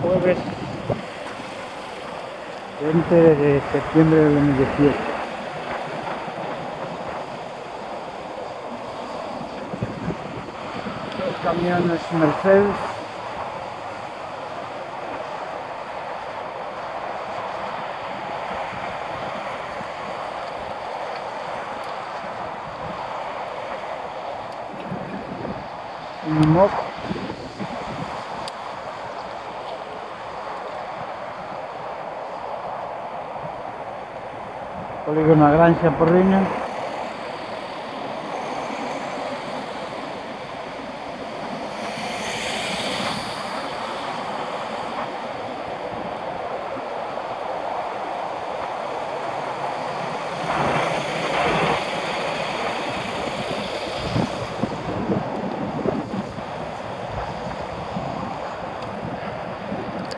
Jueves 20 de septiembre de 2018. Los camiones Mercedes. Un mock. Polígono Granja Porriño.